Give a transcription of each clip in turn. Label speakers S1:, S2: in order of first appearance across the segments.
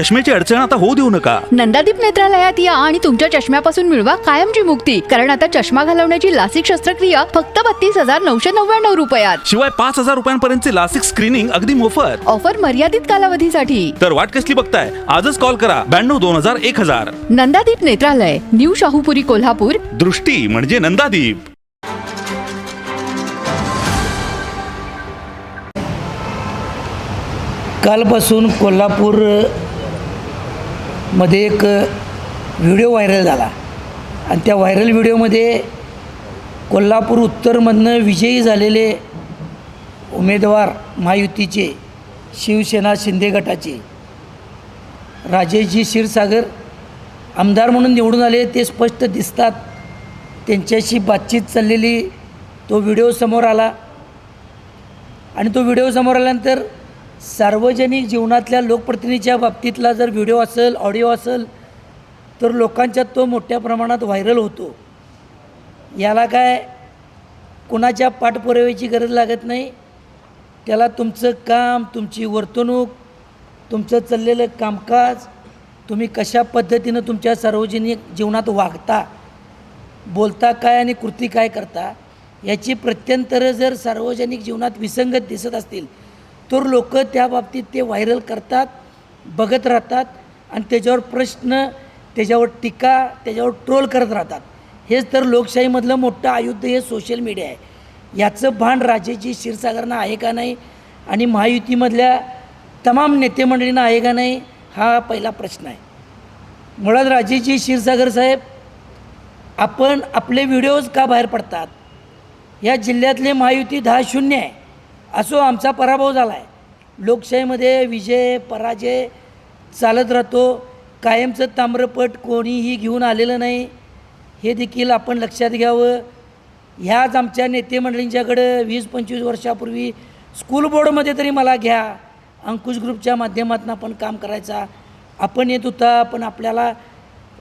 S1: चष्म्याची अडचण आता होऊ देऊ नका.
S2: नंदादीप नेत्रालयात या आणि तुमच्या चष्म्यापासून मिळवा कायमची मुक्ती. कारण आता चष्मा घालवण्याची लासिक शस्त्रक्रिया फक्त 32,999 रुपयात.
S1: शिवाय 5,000 रुपयांपर्यंतचे लासिक स्क्रीनिंग अगदी मोफत.
S2: ऑफर मर्यादित कालावधीसाठी.
S1: तर वाट कसली बघताय, आजच कॉल करा 92-2000-1000.
S2: नंदादीप नेत्रालय, न्यू शाहूपुरी, कोल्हापूर.
S1: दृष्टी म्हणजे नंदादीप.
S3: कालपासून कोल्हापूर मध्ये एक व्हिडिओ व्हायरल झाला आणि त्या व्हायरल व्हिडिओमध्ये कोल्हापूर उत्तरमधनं विजयी झालेले उमेदवार महायुतीचे शिवसेना शिंदे गटाचे राजेशजी क्षीरसागर आमदार म्हणून निवडून आले ते स्पष्ट दिसतात. त्यांच्याशी बातचीत चाललेली तो व्हिडिओ समोर आला आणि तो व्हिडिओ समोर आल्यानंतर सार्वजनिक जीवनातल्या लोकप्रतिनिधीच्या बाबतीतला जर व्हिडिओ असेल, ऑडिओ असेल तर लोकांच्यात तो मोठ्या प्रमाणात व्हायरल होतो. याला काय कुणाच्या पाठपुराव्याची गरज लागत नाही. त्याला तुमचं काम, तुमची वर्तणूक, तुमचं चाललेलं कामकाज, तुम्ही कशा पद्धतीनं तुमच्या सार्वजनिक जीवनात वागता, बोलता काय आणि कृती काय करता याची प्रत्यंतरं जर सार्वजनिक जीवनात विसंगत दिसत असतील तर लोक त्या बाबतीत ते व्हायरल करतात, बघत राहतात आणि त्याच्यावर प्रश्न, त्याच्यावर टीका, त्याच्यावर ट्रोल करत राहतात. हेच तर लोकशाहीमधलं मोठं आयुध हे सोशल मीडिया आहे. याचं भान राजेशजी क्षीरसागरांना आहे का नाही आणि महायुतीमधल्या तमाम नेतेमंडळींना आहे का नाही हा पहिला प्रश्न आहे. मुळात राजेशजी क्षीरसागर साहेब, आपण आपले व्हिडिओज का बाहेर पडतात? या जिल्ह्यातले महायुती 10-0 आहे. असो, आमचा पराभव झाला आहे. लोकशाहीमध्ये विजय पराजय चालत राहतो. कायमचं ताम्रपट कोणीही घेऊन आलेलं नाही, हे देखील आपण लक्षात घ्यावं. ह्याच आमच्या नेतेमंडळींच्याकडं 20-25 वर्षापूर्वी स्कूल बोर्डमध्ये तरी मला घ्या, अंकुश ग्रुपच्या माध्यमातून आपण काम करायचा आपण येत होता. पण आपल्याला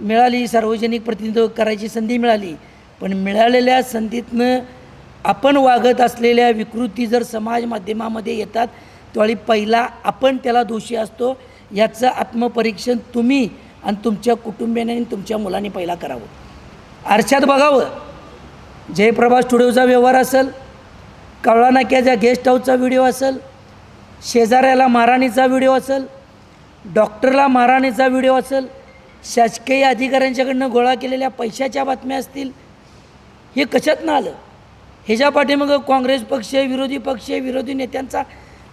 S3: मिळाली सार्वजनिक प्रतिनिधित्व करायची संधी मिळाली, पण मिळालेल्या संधीतनं आपण वागत असलेल्या विकृती जर समाज माध्यमामध्ये येतात त्यावेळी पहिला आपण त्याला दोषी असतो. याचं आत्मपरीक्षण तुम्ही आणि तुमच्या कुटुंबियांनी आणि तुमच्या मुलांनी पहिला करावं. आरशात बघावं. जयप्रभा स्टुडिओचा व्यवहार असेल, कावळा नाक्याच्या गेस्ट हाऊसचा व्हिडिओ असेल, शेजाऱ्याला मारहाणीचा व्हिडिओ असेल, डॉक्टरला मारहाणीचा व्हिडिओ असेल, शासकीय अधिकाऱ्यांच्याकडनं गोळा केलेल्या पैशाच्या बातम्या असतील, हे कशातनं आलं? ह्याच्या पाठीमागं काँग्रेस पक्ष, विरोधी पक्ष, विरोधी नेत्यांचा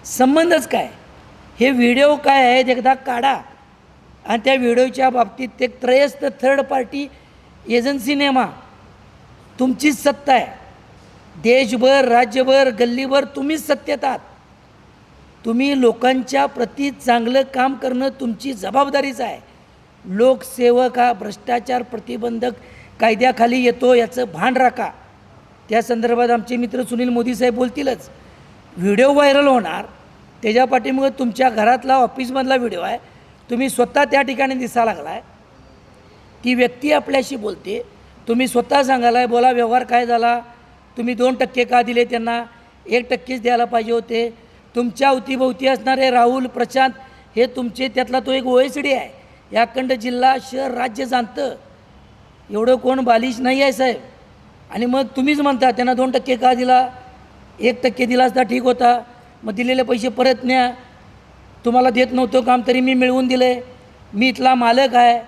S3: संबंधच काय? हे व्हिडिओ काय आहेत एकदा काढा आणि त्या व्हिडिओच्या बाबतीत एक त्रयस्थ थर्ड पार्टी एजन्सी नेमा. तुमचीच सत्ता आहे. देशभर, राज्यभर, गल्लीभर तुम्हीच सत्तेत आहात. तुम्ही लोकांच्या प्रती चांगलं काम करणं तुमची जबाबदारीच आहे. लोकसेवक हा भ्रष्टाचार प्रतिबंधक कायद्याखाली येतो, याचं भान राखा. त्या संदर्भात आमचे मित्र सुनील मोदी साहेब बोलतीलच. व्हिडिओ व्हायरल होणार, त्याच्या पाठीमागं तुमच्या घरातला ऑफिसमधला व्हिडिओ आहे, तुम्ही स्वतः त्या ठिकाणी दिसा लागला आहे, ती व्यक्ती आपल्याशी बोलते, तुम्ही स्वतः सांगायला आहे बोला व्यवहार काय झाला, तुम्ही 2% का दिले त्यांना, 1%च द्यायला पाहिजे होते. तुमच्या अवतीभोवती असणारे राहुल, प्रशांत हे तुमचे, त्यातला तो एक OECD आहे. या अखंड जिल्हा, शहर, राज्य जाणतं. एवढं कोण बालिश नाही आहे साहेब. आणि मग तुम्हीच म्हणता त्यांना 2% का दिला, 1% दिला असता ठीक होता, मग दिलेले पैसे परत न्या, तुम्हाला देत नव्हतं काम तरी मी मिळवून दिले, मी इथला मालक आहे.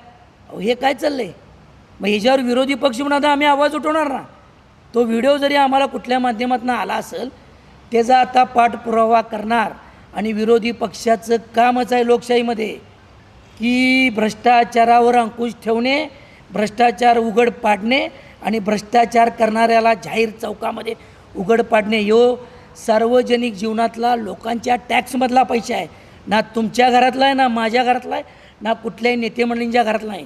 S3: हे काय चाललं आहे? मग ह्याच्यावर विरोधी पक्ष म्हणून आता आम्ही आवाज उठवणार ना. तो व्हिडिओ जरी आम्हाला कुठल्या माध्यमातून आला असेल त्याचा आता पाठपुरावा करणार. आणि विरोधी पक्षाचं कामच आहे लोकशाहीमध्ये की भ्रष्टाचारावर अंकुश ठेवणे, भ्रष्टाचार उघड पाडणे आणि भ्रष्टाचार करणाऱ्याला जाहीर चौकामध्ये उघड पाडणे. ह्यो सार्वजनिक जीवनातला लोकांच्या टॅक्समधला पैसा आहे. ना तुमच्या घरातला आहे, ना माझ्या घरातला आहे, ना कुठल्याही नेतेमंडळींच्या घरातला आहे.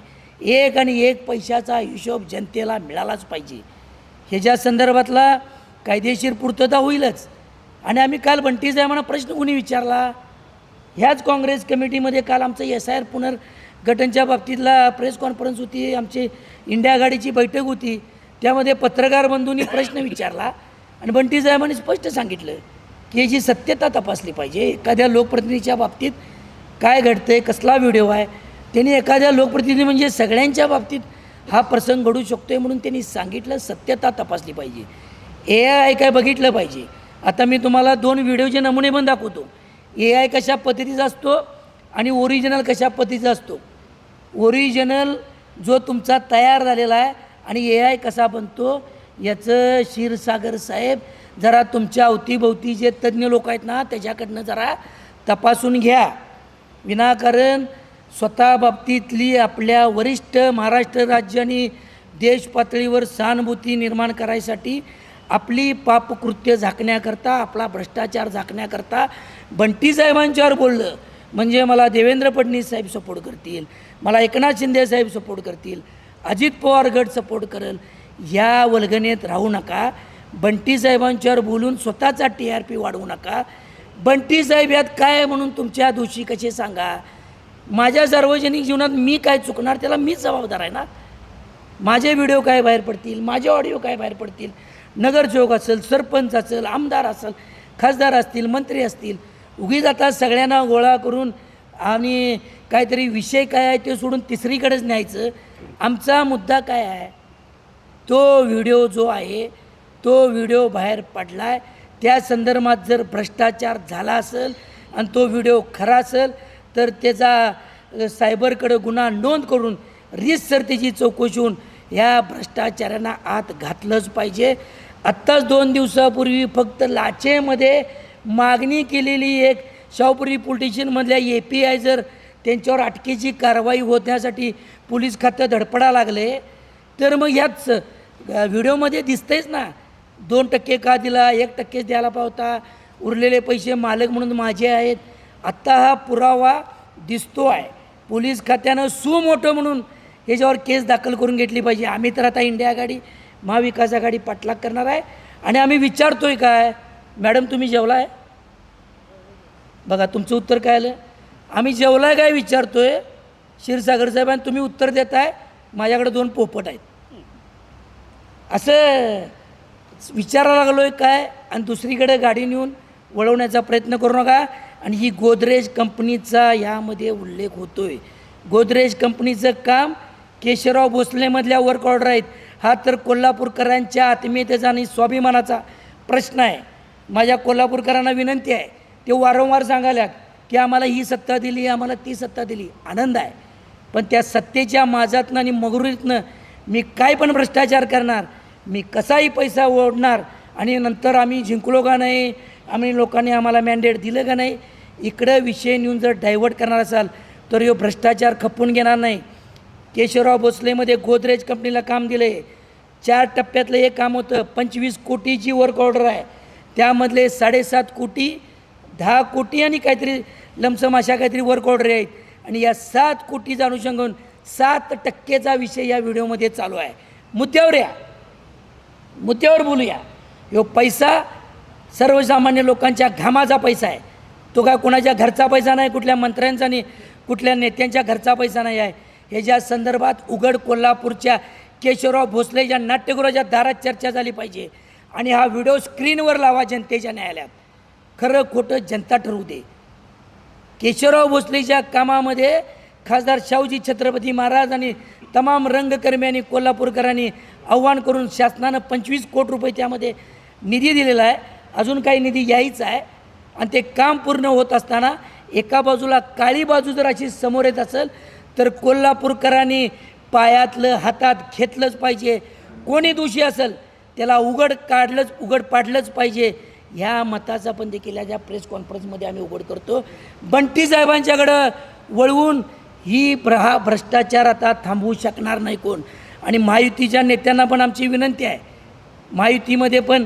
S3: एक आणि एक पैशाचा हिशोब जनतेला मिळालाच पाहिजे. ह्याच्या संदर्भातला कायदेशीर पूर्तता होईलच. आणि आम्ही काल बंटी साहेबांना प्रश्न कोणी विचारला, ह्याच काँग्रेस कमिटीमध्ये काल आमचं SIR पुनर्गठनच्या बाबतीतला प्रेस कॉन्फरन्स होती, आमची इंडिया आघाडीची बैठक होती, त्यामध्ये पत्रकार बंधूंनी प्रश्न विचारला आणि बंटी साहेबांनी स्पष्ट सांगितलं की याची सत्यता तपासली पाहिजे. एखाद्या लोकप्रतिनिधीच्या बाबतीत काय घडतंय, कसला व्हिडिओ आहे. त्यांनी एखाद्या लोकप्रतिनिधी म्हणजे सगळ्यांच्या बाबतीत हा प्रसंग घडू शकतो आहे म्हणून त्यांनी सांगितलं, सत्यता तपासली पाहिजे. AI काय बघितलं पाहिजे. आता मी तुम्हाला 2 व्हिडिओचे नमुने पण दाखवतो. AI कशा पद्धतीचा असतो आणि ओरिजिनल कशा पद्धतीचा असतो. ओरिजिनल जो तुमचा तयार झालेला आहे आणि AI कसा बनतो याचं क्षीरसागर साहेब जरा तुमच्या अवतीभोवती जे तज्ज्ञ लोक आहेत ना त्याच्याकडनं जरा तपासून घ्या. विनाकारण स्वतः बाबतीतली आपल्या वरिष्ठ महाराष्ट्र राज्य आणि देश पातळीवर सहानुभूती निर्माण करायसाठी आपली पापकृत्य झाकण्याकरता, आपला भ्रष्टाचार झाकण्याकरता बंटी साहेबांच्यावर बोललं म्हणजे मला देवेंद्र फडणवीस साहेब सपोर्ट करतील, मला एकनाथ शिंदे साहेब सपोर्ट करतील, अजित पवार गट सपोर्ट करेल, ह्या वल्गनेत राहू नका. बंटी साहेबांच्यावर बोलून स्वतःचा TRP वाढवू नका. बंटी साहेब यात काय म्हणून तुमच्या दोषी कसे सांगा. माझ्या सार्वजनिक जीवनात मी काय चुकणार त्याला मीच जबाबदार आहे ना. माझे व्हिडिओ काय बाहेर पडतील, माझे ऑडिओ काय बाहेर पडतील, नगरसेवक असेल, सरपंच असेल, आमदार असेल, खासदार असतील, मंत्री असतील, उगीच आता सगळ्यांना गोळा करून आणि काहीतरी विषय काय आहे ते सोडून तिसरीकडेच न्यायचं. आमचा मुद्दा काय आहे, तो व्हिडिओ जो आहे तो व्हिडिओ बाहेर पडला आहे, त्या संदर्भात जर भ्रष्टाचार झाला असेल आणि तो व्हिडिओ खरा असेल तर त्याचा सायबरकडे गुन्हा नोंद करून रीतसर त्याची चौकशी होऊन ह्या भ्रष्टाचारांना आत घातलंच पाहिजे. आत्ताच 2 दिवसापूर्वी फक्त लाचेमध्ये मागणी केलेली एक शाहूपुरी पोलीस स्टेशनमधल्या API जर त्यांच्यावर अटकेची कारवाई होण्यासाठी पोलीस खातं धडपडा लागले तर मग ह्याच व्हिडिओमध्ये दिसतंयच ना 2% का दिला, 1% द्यायला पावता, उरलेले पैसे मालक म्हणून माझे आहेत. आत्ता हा पुरावा दिसतो आहे. पोलीस खात्यानं सुमोठं म्हणून ह्याच्यावर केस दाखल करून घेतली पाहिजे. आम्ही तर आता इंडिया आघाडी महाविकास आघाडी पाठलाग करणार आहे आणि आम्ही विचारतोय काय, मॅडम तुम्ही जेवलाय? बघा तुमचं उत्तर काय आलं. आम्ही जेवलाय काय विचारतोय क्षीरसागर साहेब आणि तुम्ही उत्तर देताय माझ्याकडे 2 पोपट आहेत. असं विचारायला लागलो आहे काय आणि दुसरीकडे गाडी नेऊन वळवण्याचा प्रयत्न करू नका. आणि ही गोदरेज कंपनीचा यामध्ये उल्लेख होतो आहे. गोदरेज कंपनीचं काम केशवराव भोसलेमधल्या वर्क ऑर्डर आहेत. हा तर कोल्हापूरकरांच्या आत्मीयतेचा आणि स्वाभिमानाचा प्रश्न आहे. माझ्या कोल्हापूरकरांना विनंती आहे, ते वारंवार सांगायला की आम्हाला ही सत्ता दिली, आम्हाला ती सत्ता दिली. आनंद आहे, पण त्या सत्तेच्या माझातनं आणि मगरुरीतनं मी काय पण भ्रष्टाचार करणार, मी कसाही पैसा ओढणार आणि नंतर आम्ही जिंकलो का नाही, आम्ही लोकांनी आम्हाला मॅन्डेट दिलं का नाही, इकडं विषय नेऊन जर डायव्हर्ट करणार असाल तर ह्यो भ्रष्टाचार खपून घेणार नाही. केशवराव भोसलेमध्ये गोदरेज कंपनीला काम दिलं आहे. 4 टप्प्यातलं एक काम होतं. 25 कोटीची वर्क ऑर्डर आहे. त्यामधले 7.5 कोटी, 10 कोटी आणि काहीतरी लमसम अशा काहीतरी वर्क ऑर्डर आहेत. आणि या 7 कोटीचा अनुषंगाने 7%चा विषय या व्हिडिओमध्ये चालू आहे. मुद्द्यावर या, मुद्द्यावर बोलूया. ह्यो पैसा सर्वसामान्य लोकांच्या घामाचा पैसा आहे. तो काय कोणाच्या घरचा पैसा नाही, कुठल्या मंत्र्यांचा नाही, कुठल्या नेत्यांच्या घरचा पैसा नाही आहे. ह्याच्या संदर्भात उघड कोल्हापूरच्या केशवराव भोसलेच्या नाट्यगृहाच्या दारात चर्चा झाली पाहिजे. आणि हा व्हिडिओ स्क्रीनवर लावा जनतेच्या न्यायालयात. खरं खोटं जनता ठरवू दे. केशवराव भोसलेच्या कामामध्ये खासदार शाहूजी छत्रपती महाराज आणि तमाम रंगकर्मी आणि कोल्हापूरकरांनी आव्हान करून शासनानं 25 कोटी रुपये त्यामध्ये निधी दिलेला आहे. अजून काही निधी यायचा आहे. आणि ते काम पूर्ण होत असताना एका बाजूला काळी बाजू जर अशी समोर येत असेल तर कोल्हापूरकरांनी पायातलं हातात घेतलंच पाहिजे. कोणी दोषी असेल त्याला उघड पाडलंच पाहिजे. ह्या मताचा पण देखील या प्रेस कॉन्फरन्समध्ये आम्ही उघड करतो. बंटी साहेबांच्याकडं वळवून हा भ्रष्टाचार आता थांबवू शकणार नाही कोण. आणि महायुतीच्या नेत्यांना पण आमची विनंती आहे, महायुतीमध्ये पण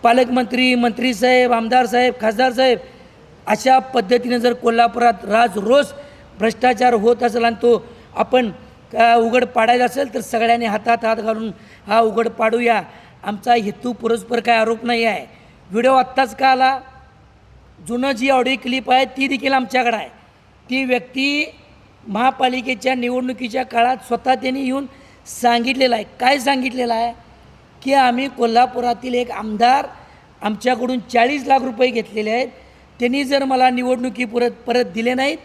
S3: पालकमंत्री, मंत्रीसाहेब, आमदार साहेब, खासदार साहेब अशा पद्धतीने जर कोल्हापुरात रोज भ्रष्टाचार होत असेल आणि तो आपण उघड पाडायचा असेल तर सगळ्यांनी हातात हात घालून हा उघड पाडूया. आमचा हेतू पुरस्पर काय आरोप नाही आहे. व्हिडिओ आत्ताच का आला, जुनं जी ऑडिओ क्लिप आहे ती देखील आमच्याकडे आहे. ती व्यक्ती महापालिकेच्या निवडणुकीच्या काळात स्वतः त्यांनी येऊन सांगितलेलं आहे. काय सांगितलेलं आहे की आम्ही कोल्हापुरातील एक आमदार आमच्याकडून 40 लाख रुपये घेतलेले आहेत, त्यांनी जर मला निवडणुकी परत दिले नाहीत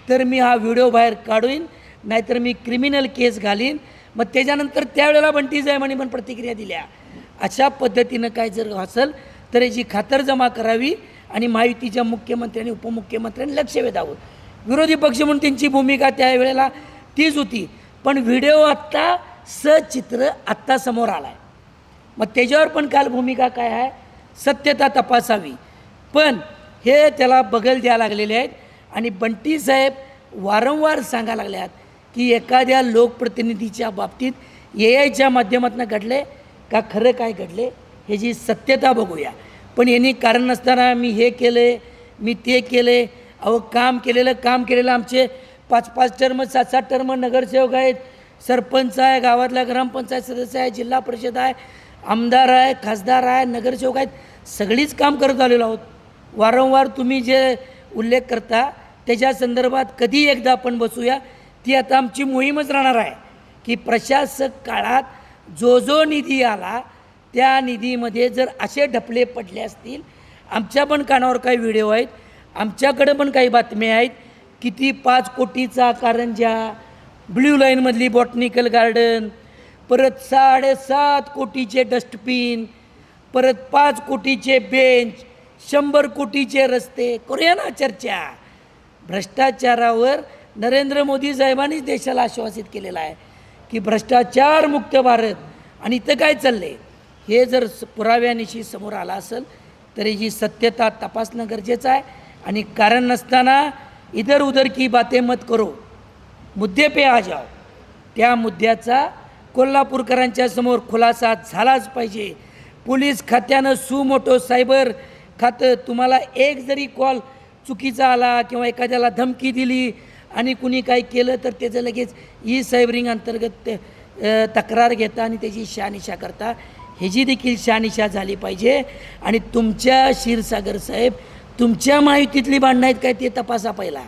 S3: तर मी हा व्हिडिओ बाहेर काढून, नाहीतर मी क्रिमिनल केस घालीन. मग त्याच्यानंतर त्यावेळेला बंटी साहेबांनी पण प्रतिक्रिया दिल्या. अशा पद्धतीनं काय जर असेल तर याची खातरजमा करावी आणि महायुतीच्या मुख्यमंत्र्यांनी उपमुख्यमंत्र्यांनी लक्ष वेधावं. विरोधी पक्ष म्हणून त्यांची भूमिका त्यावेळेला तीच होती. पण व्हिडिओ आत्ता सचित्र आत्ता समोर आला आहे. मग त्याच्यावर पण काल भूमिका काय आहे, सत्यता तपासावी. पण हे त्याला बगल द्यायला लागलेले आहेत. आणि बंटी साहेब वारंवार सांगायला लागल्यात की एखाद्या लोकप्रतिनिधीच्या बाबतीत AIच्या माध्यमातून घडले का खरं काय घडले ह्याची सत्यता बघूया. पण यांनी कारण नसताना मी हे केलं, मी ते केले. अहो काम केलेलं आमचे 5-5 टर्म 7-7 टर्म नगरसेवक आहेत, सरपंच आहे, गावातल्या ग्रामपंचायत सदस्य आहे, जिल्हा परिषद आहे, आमदार आहे, खासदार आहे, नगरसेवक आहेत, सगळीच काम करत आलेलो आहोत. वारंवार तुम्ही जे उल्लेख करता त्याच्या संदर्भात कधी एकदा आपण बसूया. ती आता आमची मोहीमच राहणार आहे की प्रशासक काळात जो निधी आला त्या निधीमध्ये जर असे ढपले पडले असतील, आमच्या पण कानावर काही व्हिडिओ आहेत, आमच्याकडे पण काही बातम्या आहेत. किती 5 कोटीचा कारंजा, ब्ल्यू लाईनमधली बॉटनिकल गार्डन, परत 7.5 कोटीचे डस्टबिन, परत 5 कोटीचे बेंच, 100 कोटीचे रस्ते. करूया ना चर्चा. भ्रष्टाचारावर नरेंद्र मोदी साहेबांनीच देशाला आश्वासित केलेलं आहे की भ्रष्टाचार मुक्त भारत. आणि इथं काय चाललं आहे हे जर पुराव्यानिशी समोर आला असेल तर याची सत्यता तपासणं गरजेचं आहे. आणि कारण नसताना इधर उधर की बातें मत करो, मुद्दे पे आ जाओ. त्या मुद्द्याचा कोल्हापूरकरांच्या समोर खुलासा झालाच पाहिजे. पोलीस खात्यानं सुमोटो सायबर खातं तुम्हाला एक जरी कॉल चुकीचा आला किंवा एखाद्याला धमकी दिली आणि कुणी काही केलं तर त्याचं लगेच सायबरिंग अंतर्गत तक्रार घेता आणि त्याची शहानिशा करता. ह्याची देखील शहानिशा झाली पाहिजे. आणि तुमच्या क्षीरसागर साहेब, तुमच्या माहितीतली भांडणं आहेत काय ते तपासा पहिला.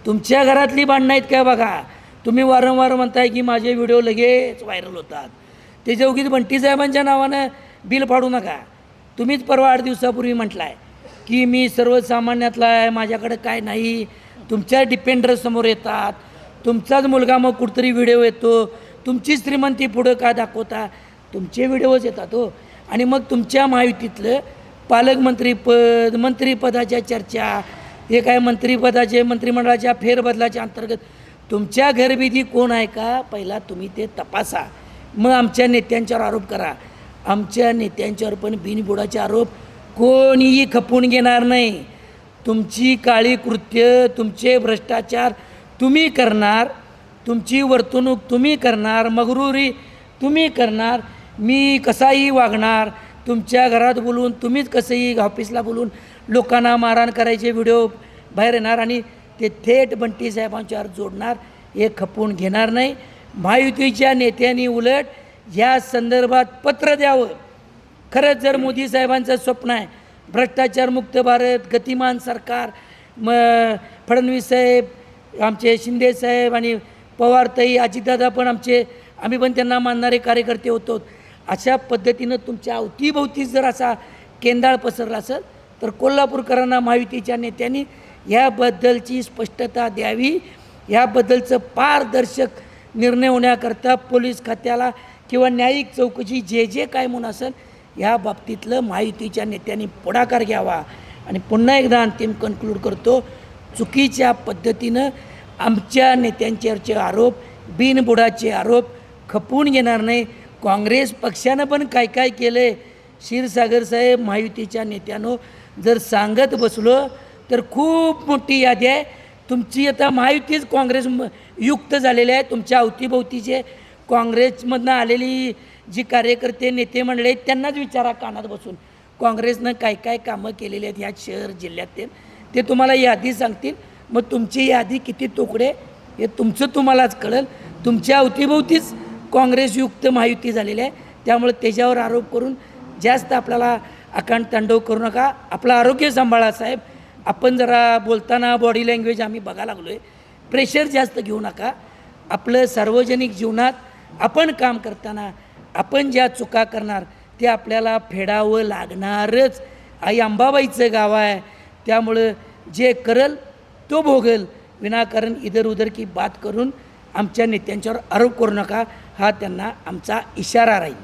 S3: तुमच्या घरातली भांडणं आहेत काय बघा. तुम्ही वारंवार म्हणताय की माझे व्हिडिओ लगेच व्हायरल होतात, त्याच्या उगीच बंटी साहेबांच्या नावानं बिल फाडू नका. तुम्हीच परवा 8 दिवसापूर्वी म्हटलं आहे की मी सर्वसामान्यातला आहे, माझ्याकडे काय नाही. तुमच्या डिपेंडर समोर येतात, तुमचाच मुलगा मग कुठतरी व्हिडिओ येतो, तुमची श्रीमंती पुढं का दाखवता, तुमचे व्हिडिओज येतात हो. आणि मग तुमच्या महायुतीतलं पालकमंत्रीपद, मंत्रिपदाच्या चर्चा, हे काय मंत्रिपदाचे मंत्रिमंडळाच्या फेरबदलाच्या अंतर्गत तुमच्या घरविधी कोण आहे का पहिला तुम्ही ते तपासा. मग आमच्या नेत्यांच्यावर आरोप करा. आमच्या नेत्यांच्यावर पण बिनबुडाचे आरोप कोणीही खपवून घेणार नाही. तुमची काळी कृत्य, तुमचे भ्रष्टाचार तुम्ही करणार, तुमची वर्तणूक तुम्ही करणार, मगरुरी तुम्ही करणार, मी कसाही वागणार, तुमच्या घरात बोलून तुम्हीच कसंही ऑफिसला बोलून लोकांना मारहाण करायचे व्हिडिओ बाहेर येणार आणि ते थेट बंटी साहेबांच्यावर जोडणार. हे खपवून घेणार नाही. महायुतीच्या नेत्यांनी उलट या संदर्भात पत्र द्यावं. खरंच जर मोदी साहेबांचं स्वप्न आहे भ्रष्टाचारमुक्त भारत, गतिमान सरकार, फडणवीस साहेब, आमचे शिंदे साहेब आणि पवारताई, अजितदादा पण आम्ही पण त्यांना मानणारे कार्यकर्ते होतो. अशा पद्धतीनं तुमच्या अवतीभोवती जर असा केंदाळ पसरला असेल तर कोल्हापूरकरांना महायुतीच्या नेत्यांनी याबद्दलची स्पष्टता द्यावी. याबद्दलचं पारदर्शक निर्णय होण्याकरता पोलीस खात्याला किंवा न्यायिक चौकशी जे काय म्हणून असेल या बाबतीतलं महायुतीच्या नेत्यांनी पुढाकार घ्यावा. आणि पुन्हा एकदा अंतिम कन्क्लूड करतो, चुकीच्या पद्धतीनं आमच्या नेत्यांच्यावरचे आरोप, बिनबुडाचे आरोप खपवून घेणार नाही. काँग्रेस पक्षानं पण काय काय केलं आहे क्षीरसागर साहेब, महायुतीच्या नेत्यानं जर सांगत बसलो तर खूप मोठी यादी आहे. तुमची आता महायुतीच काँग्रेस युक्त झालेले आहे. तुमच्या अवतीभोवतीचे काँग्रेसमधनं आलेली जी कार्यकर्ते नेते मंडळी आहेत त्यांनाच विचारा कानात बसून काँग्रेसनं काय काय कामं केलेली आहेत ह्या शहर जिल्ह्यात ते तुम्हाला यादी सांगतील. मग तुमची यादी किती तुकडे हे तुमचं तुम्हालाच कळेल. तुमच्या अवतीभोवतीच काँग्रेसयुक्त महायुती झालेली आहे. त्यामुळे त्याच्यावर आरोप करून जास्त आपल्याला अकांड तांडव करू नका. आपलं आरोग्य सांभाळा साहेब. आपण जरा बोलताना बॉडी लँग्वेज आम्ही बघायला लागलो आहे. प्रेशर जास्त घेऊ नका. आपलं सार्वजनिक जीवनात आपण काम करताना आपण ज्या चुका करणार ते आपल्याला फेडावं लागणारच. आई अंबाबाईचं गाव आहे त्यामुळं जे करल तो भोगल विनाकारण इधर उधर की बात करून आमच्या नेत्यांच्यावर आरोप करू नका, हा त्यांना आमचा इशारा राहील.